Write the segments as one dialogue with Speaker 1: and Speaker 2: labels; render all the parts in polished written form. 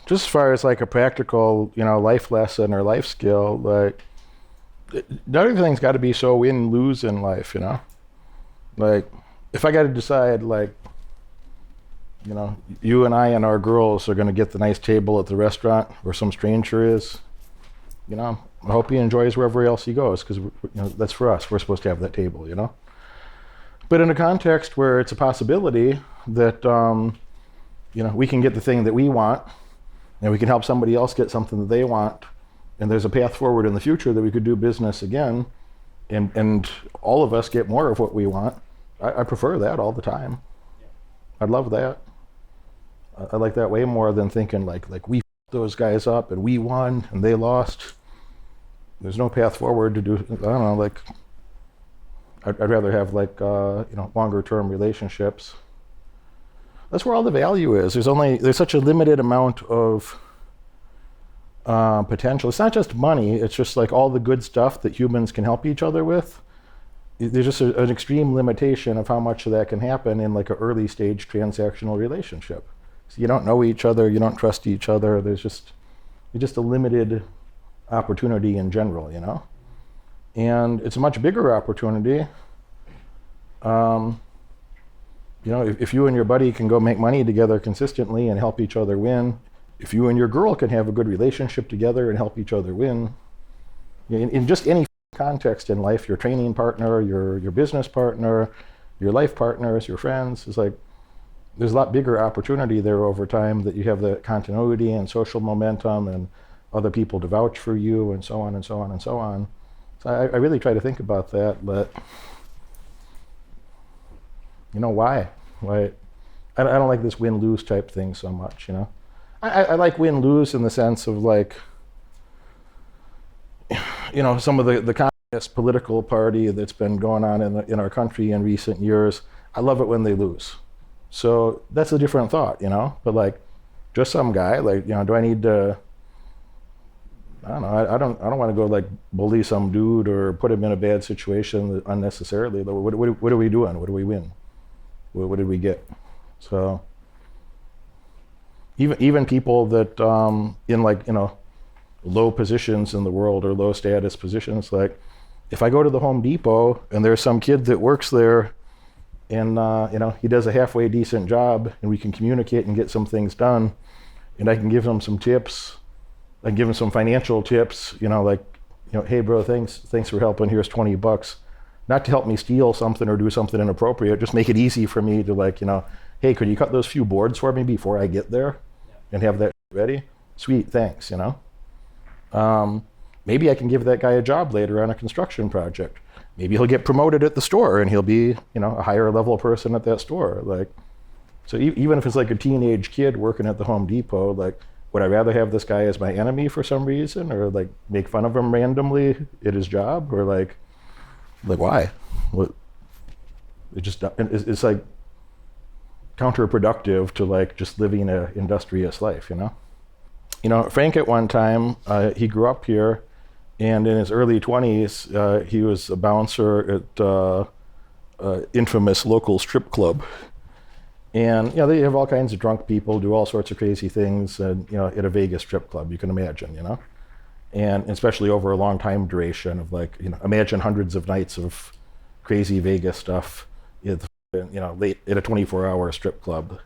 Speaker 1: just as far as like a practical, life lesson or life skill, like not everything's got to be so win-lose in life. Like if I got to decide, like, you and I and our girls are going to get the nice table at the restaurant where some stranger is, I hope he enjoys wherever else he goes, because that's for us. We're supposed to have that table. But in a context where it's a possibility that we can get the thing that we want, and we can help somebody else get something that they want, and there's a path forward in the future that we could do business again, and all of us get more of what we want. I prefer that all the time. I'd love that. I like that way more than thinking like we f***ed those guys up and we won and they lost. There's no path forward to do. I don't know. Like I'd rather have like longer term relationships. That's where all the value is. There's such a limited amount of potential. It's not just money. It's just like all the good stuff that humans can help each other with. There's just an extreme limitation of how much of that can happen in like an early stage transactional relationship. So you don't know each other, you don't trust each other. There's just a limited opportunity in general, And it's a much bigger opportunity. If you and your buddy can go make money together consistently and help each other win, if you and your girl can have a good relationship together and help each other win, in just any context in life, your training partner, your business partner, your life partners, your friends, is like there's a lot bigger opportunity there over time that you have the continuity and social momentum and other people to vouch for you and so on and so on and so on. So I really try to think about that, but why? I don't like this win-lose type thing so much, I like win-lose in the sense of like, some of the communist political party that's been going on in our country in recent years. I love it when they lose. So that's a different thought, But like, just some guy, like, do I need to? I don't know. I don't want to go like bully some dude or put him in a bad situation unnecessarily. What are we doing? What do we win? What did we get? So even people that in like low positions in the world or low status positions, like if I go to the Home Depot and there's some kid that works there and he does a halfway decent job and we can communicate and get some things done, and I can give him some tips, I can give him some financial tips, hey bro, thanks for helping, here's $20. Not to help me steal something or do something inappropriate, just make it easy for me to like, hey, could you cut those few boards for me before I get there and have that ready? Sweet, thanks, Maybe I can give that guy a job later on a construction project. Maybe he'll get promoted at the store and he'll be, a higher level person at that store. Like, so even if it's like a teenage kid working at the Home Depot, like, would I rather have this guy as my enemy for some reason, or like make fun of him randomly at his job, or like why? What? It's like counterproductive to like just living an industrious life, Frank at one time, he grew up here, and in his early 20s, he was a bouncer at infamous local strip club. And they have all kinds of drunk people do all sorts of crazy things, and at a Vegas strip club, you can imagine, and especially over a long time duration of like, imagine hundreds of nights of crazy Vegas stuff, late at a 24-hour strip club.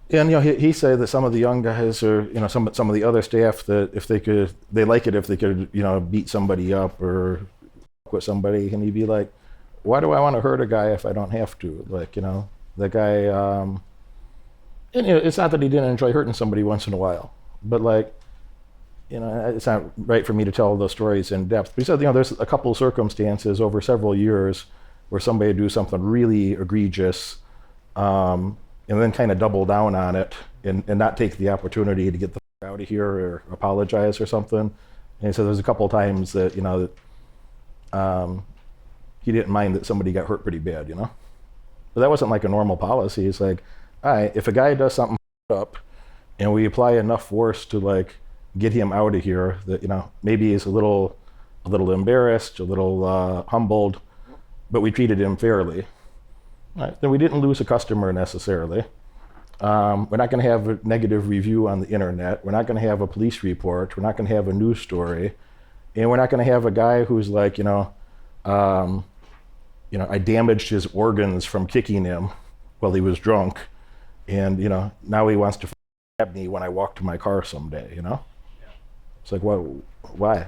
Speaker 1: And he said that some of the young guys, or some of the other staff, that if they could, they like it if they could beat somebody up or with somebody, and he'd be like, why do I want to hurt a guy if I don't have to? Like, the guy, and it's not that he didn't enjoy hurting somebody once in a while, but like, it's not right for me to tell those stories in depth. But he said, there's a couple of circumstances over several years where somebody would do something really egregious, and then kind of double down on it and not take the opportunity to get the f*** out of here or apologize or something. And he said there's a couple of times that, he didn't mind that somebody got hurt pretty bad, But that wasn't like a normal policy. It's like, all right, if a guy does something up and we apply enough force to like get him out of here, that, maybe he's a little embarrassed, a little humbled, but we treated him fairly. Right, then we didn't lose a customer necessarily. We're not going to have a negative review on the internet. We're not going to have a police report. We're not going to have a news story. And we're not going to have a guy who's like, I damaged his organs from kicking him while he was drunk. And, now he wants to stab me when I walk to my car someday, Yeah. It's like, well, why?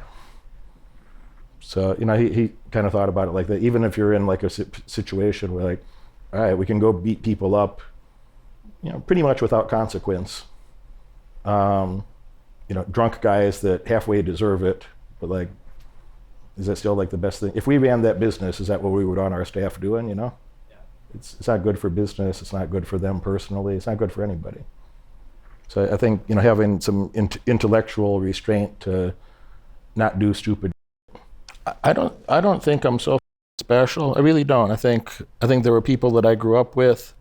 Speaker 1: So, he kind of thought about it like that. Even if you're in like a situation where like, all right, we can go beat people up, pretty much without consequence. Drunk guys that halfway deserve it, but like, is that still like the best thing? If we ran that business, is that what we would want our staff doing, Yeah. It's not good for business. It's not good for them personally. It's not good for anybody. So I think, having some intellectual restraint to not do stupid. I don't think I'm so special. I really don't. I think there were people that I grew up with,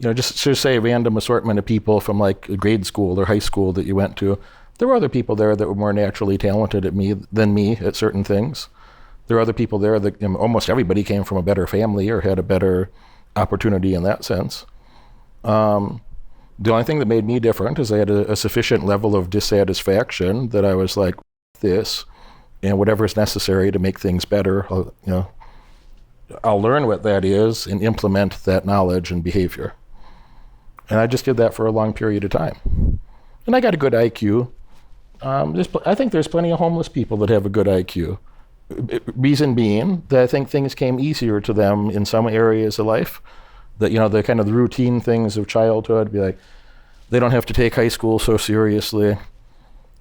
Speaker 1: just to say a random assortment of people from like grade school or high school that you went to. There were other people there that were more naturally talented than me at certain things. There were other people there that almost everybody came from a better family or had a better opportunity in that sense. The only thing that made me different is I had a sufficient level of dissatisfaction that I was like, this, and whatever is necessary to make things better, I'll learn what that is and implement that knowledge and behavior. And I just did that for a long period of time. And I got a good IQ. I think there's plenty of homeless people that have a good IQ. Reason being that I think things came easier to them in some areas of life. That, the kind of the routine things of childhood, be like, they don't have to take high school so seriously.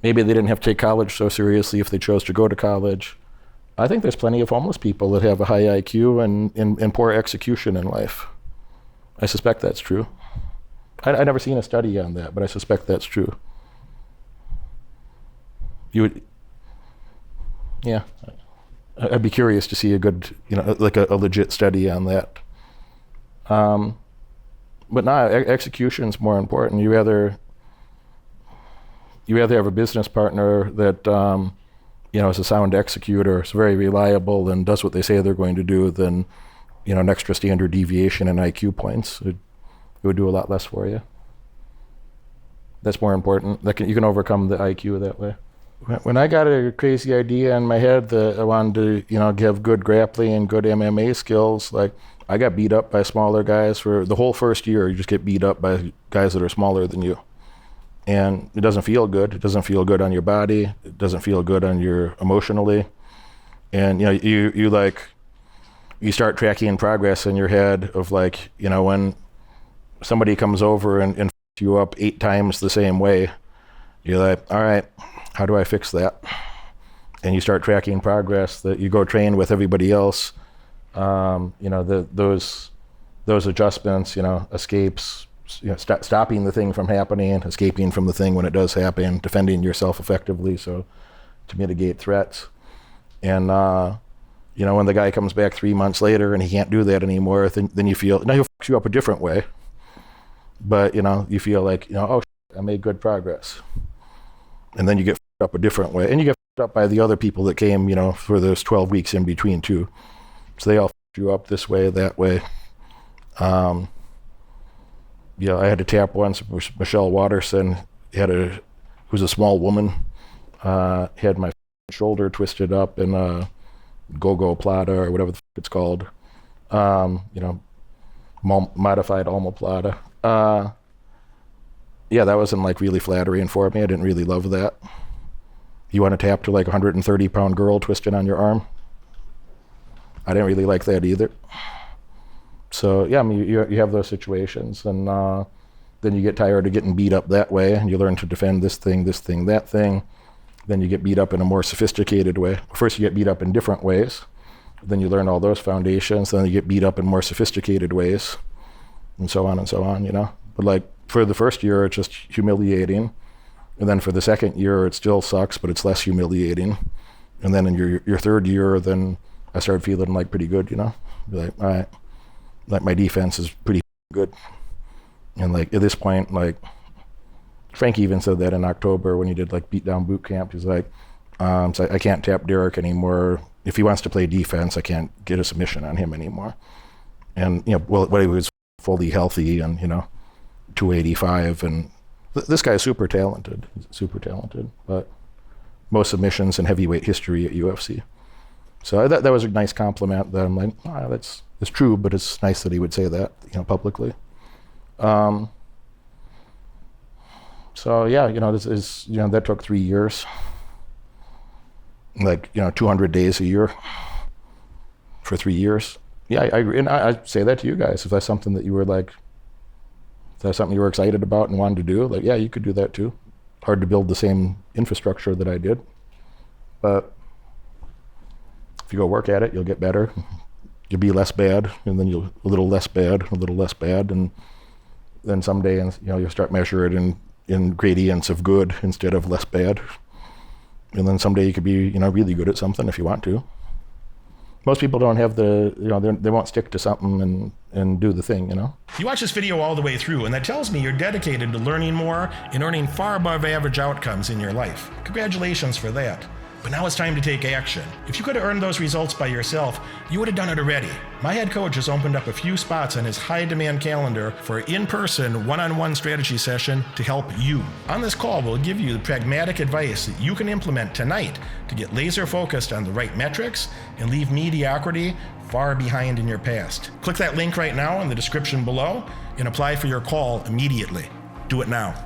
Speaker 1: Maybe they didn't have to take college so seriously if they chose to go to college. I think there's plenty of homeless people that have a high IQ and poor execution in life. I suspect that's true. I've never seen a study on that, but I suspect that's true. I'd be curious to see a good, like a legit study on that. But no, execution's more important. You rather have a business partner that, is a sound executor, is very reliable and does what they say they're going to do than, an extra standard deviation in IQ points. It would do a lot less for you. That's more important. You can overcome the IQ that way. When I got a crazy idea in my head that I wanted to, have good grappling and good MMA skills, like I got beat up by smaller guys for the whole first year. You just get beat up by guys that are smaller than you. And it doesn't feel good. It doesn't feel good on your body. It doesn't feel good on your emotionally. And, you start tracking progress in your head of like, when somebody comes over and f***s you up 8 times the same way, you're like, all right, how do I fix that? And you start tracking progress that you go train with everybody else. Those adjustments, escapes, stopping the thing from happening, escaping from the thing when it does happen, defending yourself effectively so to mitigate threats. And, when the guy comes back 3 months later and he can't do that anymore, then you feel, now he'll f*** you up a different way. But, you feel like, oh, I made good progress. And then you get f***ed up a different way. And you get f***ed up by the other people that came, for those 12 weeks in between too. So they all f***ed you up this way, that way. I had to tap once, Michelle Watterson, who's a small woman, had my shoulder twisted up in a go-go plata or whatever the f*** it's called. Modified omoplata. That wasn't like really flattering for me. I didn't really love that. You want to tap to like a 130-pound girl twisted on your arm? I didn't really like that either. So you have those situations, and then you get tired of getting beat up that way, and you learn to defend this thing, that thing. Then you get beat up in a more sophisticated way. First you get beat up in different ways. Then you learn all those foundations. Then you get beat up in more sophisticated ways, and so on, But like for the first year, it's just humiliating. And then for the second year, it still sucks, but it's less humiliating. And then in your third year, then I started feeling like pretty good, Be like, all right, like my defense is pretty good. And like at this point, like Frank even said that in October when he did like beat down boot camp. He's like, so I can't tap Derek anymore. If he wants to play defense, I can't get a submission on him anymore. And when he was fully healthy and 285, and this guy is super talented, but most submissions in heavyweight history at UFC. So that was a nice compliment that I'm like, it's true, but it's nice that he would say that, publicly. So yeah, this is, that took 3 years, 200 days a year for 3 years. Yeah, I agree. And I say that to you guys. If that's something that you were excited about and wanted to do, yeah, you could do that too. Hard to build the same infrastructure that I did, but if you go work at it, you'll get better. You'll be less bad, and then you'll a little less bad, and then someday, you'll start measuring in gradients of good instead of less bad, and then someday you could be, really good at something if you want to. Most people don't have they won't stick to something and do the thing,
Speaker 2: You watch this video all the way through, and that tells me you're dedicated to learning more and earning far above average outcomes in your life. Congratulations for that. But now it's time to take action. If you could have earned those results by yourself, you would have done it already. My head coach has opened up a few spots on his high-demand calendar for an in-person, one-on-one strategy session to help you. On this call, we'll give you the pragmatic advice that you can implement tonight to get laser-focused on the right metrics and leave mediocrity far behind in your past. Click that link right now in the description below and apply for your call immediately. Do it now.